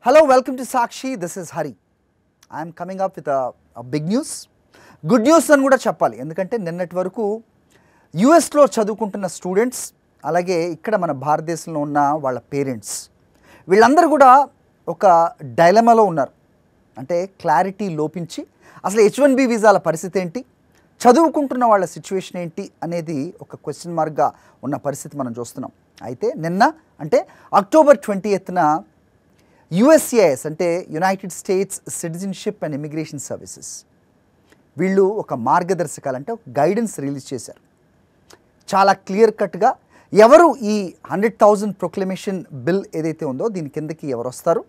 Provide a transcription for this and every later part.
Hello, welcome to Sakshi. This is Hari. I am coming up with a big news. Good news అని కూడా చెప్పాలి. ఎందుకంటే నిన్నటి వరకు యుఎస్లో చదువుకుంటున్న స్టూడెంట్స్ అలాగే ఇక్కడ మన భారతదేశంలో ఉన్న వాళ్ళ పేరెంట్స్ వీళ్ళందరూ కూడా ఒక డైలమాలో ఉన్నారు. అంటే క్లారిటీ లోపించి అసలు H1B వీసాల పరిస్థితి ఏంటి, చదువుకుంటున్న వాళ్ళ సిచ్యువేషన్ ఏంటి అనేది ఒక క్వశ్చన్ మార్క్గా ఉన్న పరిస్థితి మనం చూస్తున్నాం. అయితే నిన్న అంటే అక్టోబర్ 20న USCIS అంటే United states citizenship and immigration services వీళ్ళు ఒక మార్గదర్శకాలు అంటే ఒక గైడెన్స్ రిలీజ్ చేశారు. చాలా క్లియర్ కట్గా ఎవరు ఈ 100,000 ప్రొక్లమేషన్ బిల్ ఏదైతే ఉందో దీని కిందకి ఎవరు వస్తారు,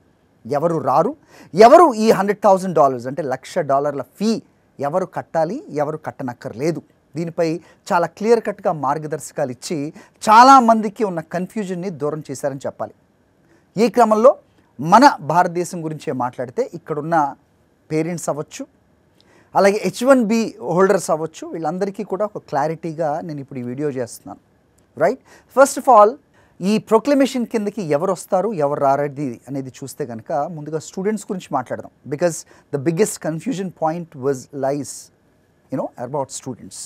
ఎవరు రారు, ఎవరు ఈ $100,000 అంటే $1,00,000 ఫీ ఎవరు కట్టాలి, ఎవరు కట్టనక్కర్లేదు, దీనిపై చాలా క్లియర్ కట్గా మార్గదర్శకాలు ఇచ్చి చాలామందికి ఉన్న కన్ఫ్యూజన్ని దూరం చేశారని చెప్పాలి. ఈ క్రమంలో మన భారతదేశం గురించే మాట్లాడితే ఇక్కడున్న పేరెంట్స్ అవ్వచ్చు, అలాగే H1B హోల్డర్స్ అవ్వచ్చు, వీళ్ళందరికీ కూడా ఒక క్లారిటీగా నేను ఇప్పుడు ఈ వీడియో చేస్తున్నాను. రైట్, ఫస్ట్ ఆఫ్ ఆల్ ఈ ప్రొక్లమేషన్ కిందకి ఎవరు వస్తారు ఎవరు రారది అనేది చూస్తే కనుక ముందుగా స్టూడెంట్స్ గురించి మాట్లాడదాం. Because the biggest confusion point was lies about students.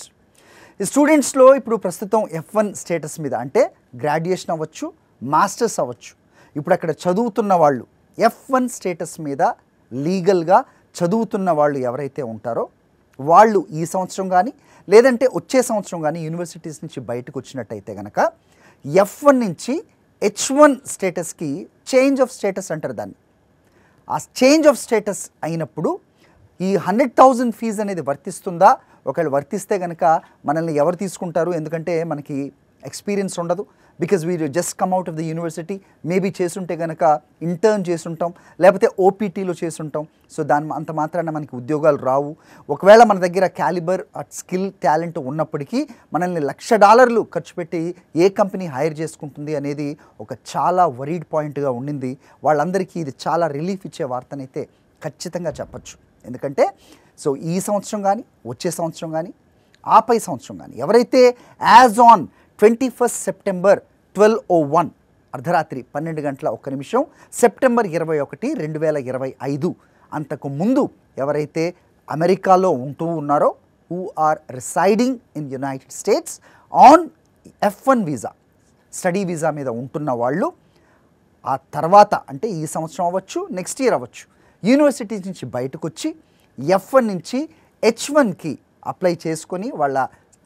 ఈ స్టూడెంట్స్లో ఇప్పుడు ప్రస్తుతం F1 స్టేటస్ మీద అంటే గ్రాడ్యుయేషన్ అవ్వచ్చు, మాస్టర్స్ అవ్వచ్చు, ఇప్పుడు అక్కడ చదువుతున్న వాళ్ళు F1 స్టేటస్ మీద లీగల్గా చదువుతున్న వాళ్ళు ఎవరైతే ఉంటారో వాళ్ళు ఈ సంవత్సరం కానీ లేదంటే వచ్చే సంవత్సరం కానీ యూనివర్సిటీస్ నుంచి బయటకు వచ్చినట్టయితే కనుక F1 నుంచి H1 స్టేటస్కి చేంజ్ ఆఫ్ స్టేటస్ అంటారు దాన్ని. ఆ చేంజ్ ఆఫ్ స్టేటస్ అయినప్పుడు ఈ 100,000 ఫీజు అనేది వర్తిస్తుందా, ఒకవేళ వర్తిస్తే కనుక మనల్ని ఎవరు తీసుకుంటారు, ఎందుకంటే మనకి ఎక్స్పీరియన్స్ ఉండదు. Because we just come out of the university, maybe చేసుంటే కనుక ఇంటర్న్ చేసుంటాం లేకపోతే ఓపీటీలో చేసుంటాం. సో దాని అంత మాత్రాన మనకి ఉద్యోగాలు రావు. ఒకవేళ మన దగ్గర క్యాలిబర్ స్కిల్ టాలెంట్ ఉన్నప్పటికీ మనల్ని $1,00,000 ఖర్చు పెట్టి ఏ కంపెనీ హైర్ చేసుకుంటుంది అనేది ఒక చాలా వరీడ్ పాయింట్గా ఉండింది. వాళ్ళందరికీ ఇది చాలా రిలీఫ్ ఇచ్చే వార్తనైతే ఖచ్చితంగా చెప్పచ్చు. ఎందుకంటే సో ఈ సంవత్సరం కానీ వచ్చే సంవత్సరం కానీ ఆపై సంవత్సరం కానీ ఎవరైతే యాజ్ ఆన్ 21 సెప్టెంబర్ 12:01 అర్ధరాత్రి 12:01 సెప్టెంబర్ 21, 2025 అంతకు ముందు ఎవరైతే అమెరికాలో ఉంటూ ఉన్నారో who are residing in United States on F1 visa study visa మీద ఉంటున్న వాళ్ళు ఆ తర్వాత అంటే ఈ సంవత్సరం అవ్వచ్చు, నెక్స్ట్ ఇయర్ అవ్వచ్చు, యూనివర్సిటీస్ నుంచి బయటకు వచ్చి F1 నుంచి H1కి అప్లై చేసుకొని వాళ్ళ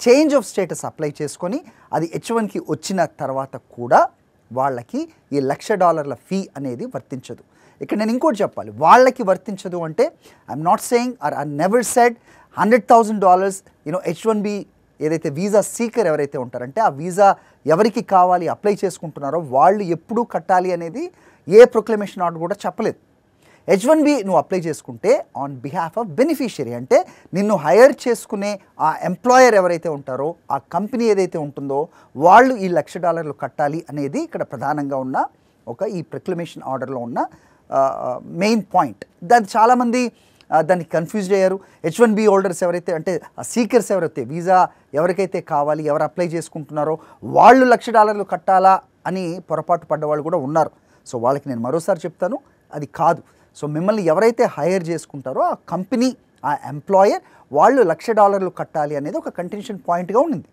చేంజ్ ఆఫ్ స్టేటస్ అప్లై చేసుకొని అది H1కి వచ్చిన తర్వాత కూడా వాళ్ళకి ఈ $1,00,000 ఫీ అనేది వర్తించదు. ఇక్కడ నేను ఇంకోటి చెప్పాలి, వాళ్ళకి వర్తించదు అంటే I'm not saying or I never said $100,000 H1B ఏదైతే వీసా సీకర్ ఎవరైతే ఉంటారంటే ఆ వీసా ఎవరికి కావాలి అప్లై చేసుకుంటున్నారో వాళ్ళు ఎప్పుడూ కట్టాలి అనేది ఏ ప్రొక్లమేషన్ ఆర్డర్ కూడా చెప్పలేదు. H1B నువ్వు అప్లై చేసుకుంటే ఆన్ బిహాఫ్ ఆఫ్ బెనిఫిషియరీ అంటే నిన్ను హైర్ చేసుకునే ఆ ఎంప్లాయర్ ఎవరైతే ఉంటారో ఆ కంపెనీ ఏదైతే ఉంటుందో వాళ్ళు ఈ $1,00,000 కట్టాలి అనేది ఇక్కడ ప్రధానంగా ఉన్న ఒక ఈ ప్రొక్లమేషన్ ఆర్డర్లో ఉన్న మెయిన్ పాయింట్. దాన్ని చాలామంది దానికి కన్ఫ్యూజ్ అయ్యారు. H1B హోల్డర్స్ ఎవరైతే అంటే సీకర్స్ ఎవరైతే వీసా ఎవరికైతే కావాలి ఎవరు అప్లై చేసుకుంటున్నారో వాళ్ళు $1,00,000 కట్టాలా అని పొరపాటు పడ్డవాళ్ళు కూడా ఉన్నారు. సో వాళ్ళకి నేను మరోసారి చెప్తాను, అది కాదు. సో మిమ్మల్ని ఎవరైతే హైర్ చేసుకుంటారో ఆ కంపెనీ ఆ ఎంప్లాయర్ వాళ్ళు $1,00,000 కట్టాలి అనేది ఒక కంటెన్షన్ పాయింట్గా ఉండింది.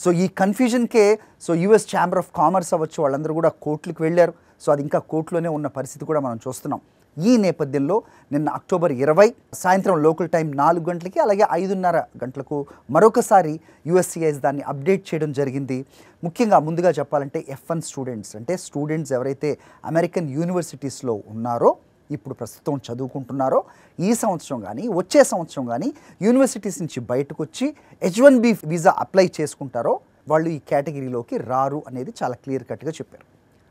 సో ఈ కన్ఫ్యూజన్కే so US chamber of commerce అవ్వచ్చు వాళ్ళందరూ కూడా కోర్టులకు వెళ్ళారు. సో అది ఇంకా కోర్టులోనే ఉన్న పరిస్థితి కూడా మనం చూస్తున్నాం. ఈ నేపథ్యంలో నిన్న అక్టోబర్ 20 సాయంత్రం లోకల్ టైం 4 గంటలకి అలాగే 5:30 గంటలకు మరొకసారి USCIS దాన్ని అప్డేట్ చేయడం జరిగింది. ముఖ్యంగా ముందుగా చెప్పాలంటే F1 స్టూడెంట్స్ అంటే స్టూడెంట్స్ ఎవరైతే అమెరికన్ యూనివర్సిటీస్లో ఉన్నారో ఇప్పుడు ప్రస్తుతం చదువుకుంటున్నారో ఈ సంవత్సరం కానీ వచ్చే సంవత్సరం కానీ యూనివర్సిటీస్ నుంచి బయటకు వచ్చి H1B వీసా అప్లై చేసుకుంటారో వాళ్ళు ఈ కేటగిరీలోకి రారు అనేది చాలా క్లియర్ కట్గా చెప్పారు.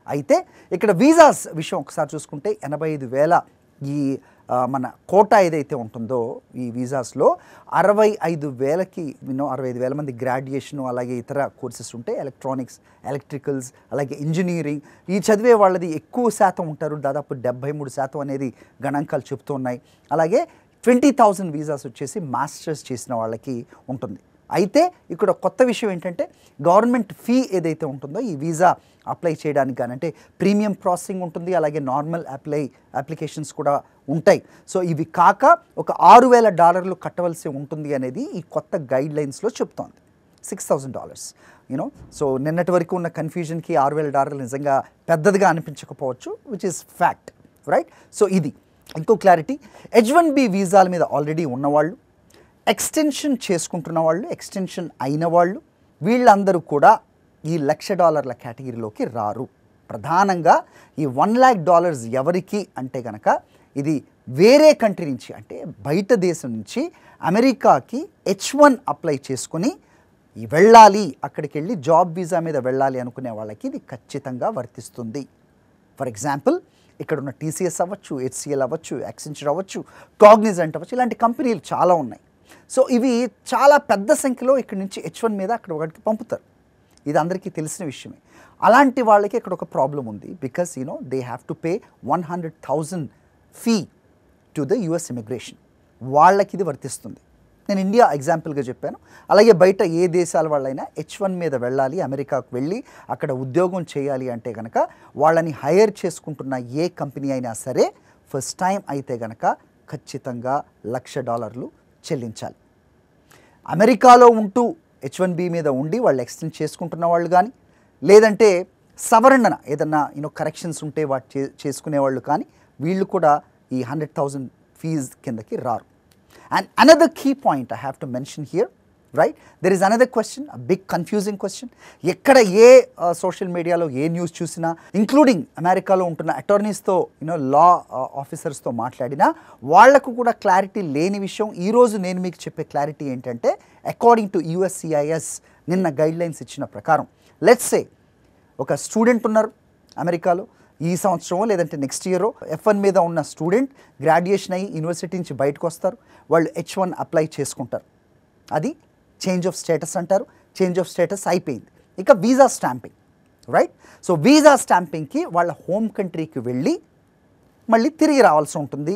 అయితే ఇక్కడ వీసాస్ విషయం ఒకసారి చూసుకుంటే 85,000 ఈ మన కోటా ఏదైతే ఉంటుందో ఈ వీసాస్లో 65,000కి 65,000 మంది గ్రాడ్యుయేషను అలాగే ఇతర కోర్సెస్ ఉంటాయి. ఎలక్ట్రానిక్స్, ఎలక్ట్రికల్స్ అలాగే ఇంజనీరింగ్ ఈ చదివే వాళ్ళది ఎక్కువ శాతం ఉంటారు. దాదాపు 73% అనేది గణాంకాలు చెప్తూ ఉన్నాయి. అలాగే 20,000 వీసాస్ వచ్చేసి మాస్టర్స్ చేసిన వాళ్ళకి ఉంటుంది. అయితే ఇక్కడ కొత్త విషయం ఏంటంటే గవర్నమెంట్ ఫీ ఏదైతే ఉంటుందో ఈ వీసా అప్లై చేయడానికి కానీ అంటే ప్రీమియం ప్రాసెసింగ్ ఉంటుంది, అలాగే నార్మల్ అప్లికేషన్స్ కూడా ఉంటాయి. సో ఇవి కాక ఒక $6,000 కట్టవలసి ఉంటుంది అనేది ఈ కొత్త గైడ్ లైన్స్లో చెప్తోంది. $6,000 యూనో. సో నిన్నటి వరకు ఉన్న కన్ఫ్యూజన్కి $6,000 నిజంగా పెద్దదిగా అనిపించకపోవచ్చు, which is fact, right? So ఇది ఇంకో క్లారిటీ. H1B వీసాల మీద ఆల్రెడీ ఉన్నవాళ్ళు, ఎక్స్టెన్షన్ చేసుకుంటున్న వాళ్ళు, ఎక్స్టెన్షన్ అయిన వాళ్ళు, వీళ్ళందరూ కూడా ఈ $1,00,000 కేటగిరీలోకి రారు. ప్రధానంగా ఈ $1,00,000 ఎవరికి అంటే కనుక ఇది వేరే కంట్రీ నుంచి అంటే బయట దేశం నుంచి అమెరికాకి H1 అప్లై చేసుకుని వెళ్ళాలి, అక్కడికి వెళ్ళి జాబ్ వీసా మీద వెళ్ళాలి అనుకునే వాళ్ళకి ఇది ఖచ్చితంగా వర్తిస్తుంది. ఫర్ ఎగ్జాంపుల్ ఇక్కడ ఉన్న TCS అవ్వచ్చు, HCL అవ్వచ్చు, యాక్సెంచర్ అవ్వచ్చు, కాగ్నిజెంట్ అవ్వచ్చు, ఇలాంటి కంపెనీలు చాలా ఉన్నాయి. సో ఇవి చాలా పెద్ద సంఖ్యలో ఇక్కడ నుంచి H1 మీద అక్కడ ఒకటికి పంపుతారు. ఇది అందరికీ తెలిసిన విషయమే. అలాంటి వాళ్ళకి ఇక్కడ ఒక ప్రాబ్లం ఉంది. Because they have to pay 100,000 fee to the US immigration. వాళ్ళకి ఇది వర్తిస్తుంది. నేను ఇండియా ఎగ్జాంపుల్గా చెప్పాను. అలాగే బయట ఏ దేశాల వాళ్ళైనా H1 మీద వెళ్ళాలి, అమెరికాకు వెళ్ళి అక్కడ ఉద్యోగం చేయాలి అంటే కనుక వాళ్ళని హైర్ చేసుకుంటున్న ఏ కంపెనీ అయినా సరే ఫస్ట్ టైం అయితే కనుక ఖచ్చితంగా $1,00,000 చెల్లించాలి. అమెరికాలో ఉంటూ H1B మీద ఉండి వాళ్ళు ఎక్స్టెండ్ చేసుకుంటున్న వాళ్ళు కానీ, లేదంటే సవరణ ఏదన్నా కరెక్షన్స్ ఉంటే వాటి చేసుకునే వాళ్ళు కానీ వీళ్ళు కూడా ఈ 100,000 ఫీజ్ కిందకి రారు. And another key point I have to mention here, right? There is another question, a big confusing question. ఎక్కడ ఏ సోషల్ మీడియాలో ఏ న్యూస్ చూసినా, ఇంక్లూడింగ్ అమెరికాలో ఉంటున్న అటార్నీస్తో లా ఆఫీసర్స్తో మాట్లాడినా వాళ్లకు కూడా క్లారిటీ లేని విషయం. ఈరోజు నేను మీకు చెప్పే క్లారిటీ ఏంటంటే అకార్డింగ్ టు USCIS నిన్న గైడ్లైన్స్ ఇచ్చిన ప్రకారం, లెట్స్ సే ఒక స్టూడెంట్ ఉన్నారు అమెరికాలో, ఈ సంవత్సరమో లేదంటే నెక్స్ట్ ఇయరో F1 మీద ఉన్న స్టూడెంట్ గ్రాడ్యుయేషన్ అయ్యి యూనివర్సిటీ నుంచి బయటకు వస్తారు, వాళ్ళు H1 అప్లై చేసుకుంటారు. అది చేంజ్ ఆఫ్ స్టేటస్ అంటారు. చేంజ్ ఆఫ్ స్టేటస్ అయిపోయింది. ఇక visa stamping, right? So visa స్టాంపింగ్కి వాళ్ళ హోమ్ కంట్రీకి వెళ్ళి మళ్ళీ తిరిగి రావాల్సి ఉంటుంది.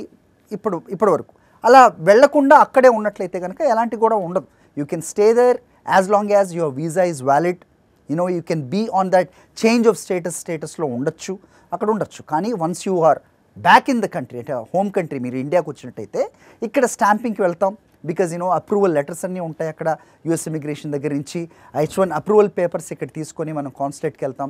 ఇప్పటి వరకు అలా వెళ్లకుండా అక్కడే ఉన్నట్లయితే కనుక ఎలాంటి కూడా ఉండదు. You can stay there as long as your visa is valid. You can be on that change of స్టేటస్లో ఉండొచ్చు, అక్కడ ఉండొచ్చు. కానీ once you are back in the country అంటే హోమ్ కంట్రీ, మీరు ఇండియాకి వచ్చినట్టయితే ఇక్కడ స్టాంపింగ్కి వెళ్తాం. బికాజ్ అప్రూవల్ లెటర్స్ అన్నీ ఉంటాయి అక్కడ US ఇమిగ్రేషన్ దగ్గర నుంచి. H1 అప్రూవల్ పేపర్స్ ఇక్కడ తీసుకొని మనం కాన్సులేట్కి వెళ్తాం,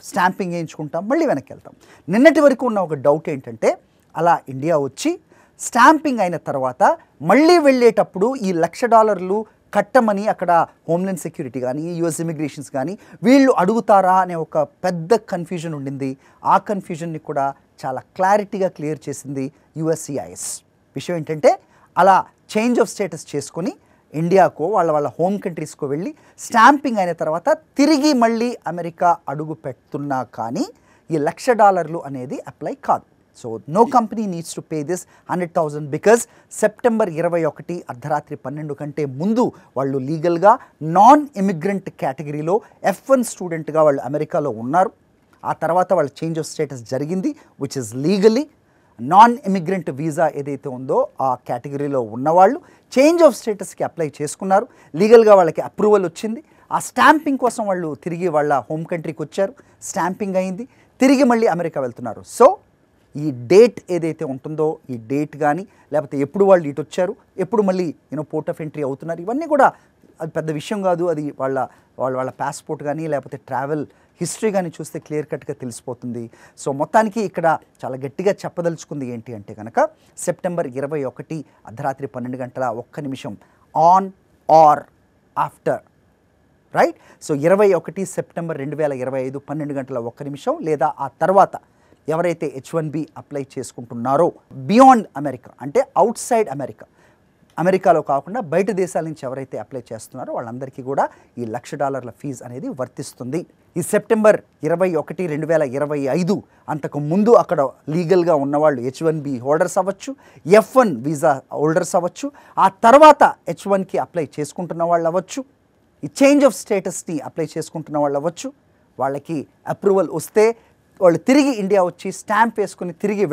స్టాంపింగ్ వేయించుకుంటాం, మళ్ళీ వెనక్కి వెళ్తాం. నిన్నటి వరకు ఉన్న ఒక డౌట్ ఏంటంటే అలా ఇండియా వచ్చి స్టాంపింగ్ అయిన తర్వాత మళ్ళీ వెళ్ళేటప్పుడు ఈ $1,00,000 కట్టమని అక్కడ హోమ్లాండ్ సెక్యూరిటీ కానీ US ఇమిగ్రేషన్స్ కానీ వీళ్ళు అడుగుతారా అనే ఒక పెద్ద కన్ఫ్యూజన్ ఉండింది. ఆ కన్ఫ్యూజన్ని కూడా చాలా క్లారిటీగా క్లియర్ చేసింది USCIS. విషయం ఏంటంటే అలా చేంజ్ ఆఫ్ స్టేటస్ చేసుకొని ఇండియాకో వాళ్ళ హోమ్ కంట్రీస్కో వెళ్ళి స్టాంపింగ్ అయిన తర్వాత తిరిగి మళ్ళీ అమెరికా అడుగు పెడుతున్నా కానీ ఈ $1,00,000 అనేది అప్లై కాదు. So no company needs to pay this 100,000 because September 21 అర్ధరాత్రి 12 కంటే ముందు వాళ్ళు లీగల్గా నాన్ ఇమిగ్రెంట్ కేటగిరీలో F1 స్టూడెంట్గా వాళ్ళు అమెరికాలో ఉన్నారు. ఆ తర్వాత వాళ్ళ చేంజ్ ఆఫ్ స్టేటస్ జరిగింది, which is legally. Non immigrant visa ఏదైతే ఉందో ఆ కేటగిరీలో ఉన్నవాళ్ళు చేంజ్ ఆఫ్ స్టేటస్కి అప్లై చేసుకున్నారు, లీగల్గా వాళ్ళకి అప్రూవల్ వచ్చింది. ఆ స్టాంపింగ్ కోసం వాళ్ళు తిరిగి వాళ్ళ హోమ్ కంట్రీకి వచ్చారు, స్టాంపింగ్ అయింది, తిరిగి మళ్ళీ అమెరికా వెళ్తున్నారు. సో ఈ డేట్ ఏదైతే ఉంటుందో ఈ డేట్ కానీ లేకపోతే ఎప్పుడు వాళ్ళు ఇటు వచ్చారు, ఎప్పుడు మళ్ళీ పోర్ట్ ఆఫ్ ఎంట్రీ అవుతున్నారు, ఇవన్నీ కూడా అది పెద్ద విషయం కాదు. అది వాళ్ళ పాస్పోర్ట్ కానీ లేకపోతే ట్రావెల్ హిస్టరీ కానీ చూస్తే క్లియర్ కట్గా తెలిసిపోతుంది. సో మొత్తానికి ఇక్కడ చాలా గట్టిగా చెప్పదలుచుకుంది ఏంటి అంటే కనుక సెప్టెంబర్ 21 అర్ధరాత్రి 12:01 on or after, right? So 21 September 2025 12:01 లేదా ఆ తర్వాత ఎవరైతే H1B అప్లై చేసుకుంటున్నారో బియాండ్ అమెరికా అంటే అవుట్ సైడ్ అమెరికాలో కాకుండా బయట దేశాల నుంచి ఎవరైతే అప్లై చేస్తున్నారో వాళ్ళందరికీ కూడా ఈ $1,00,000 ఫీజు అనేది వర్తిస్తుంది. ఈ సెప్టెంబర్ 21, 2025 అంతకు ముందు అక్కడ లీగల్గా ఉన్నవాళ్ళు H1B హోల్డర్స్ అవ్వచ్చు, F1 వీసా హోల్డర్స్ అవ్వచ్చు, ఆ తర్వాత H1కి అప్లై చేసుకుంటున్న వాళ్ళు అవ్వచ్చు, ఈ చేంజ్ ఆఫ్ స్టేటస్ని అప్లై చేసుకుంటున్న వాళ్ళు అవ్వచ్చు. వాళ్ళకి అప్రూవల్ వస్తే వాళ్ళు తిరిగి ఇండియా వచ్చి స్టాంప్ వేసుకుని తిరిగి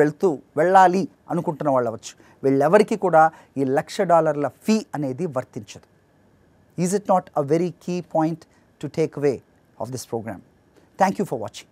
వెళ్ళాలి అనుకుంటున్న వాళ్ళు అవ్వచ్చు. వీళ్ళెవరికి కూడా ఈ $1,00,000 ఫీ అనేది వర్తించదు. Is it not a very key point to take away of this program? Thank you for watching.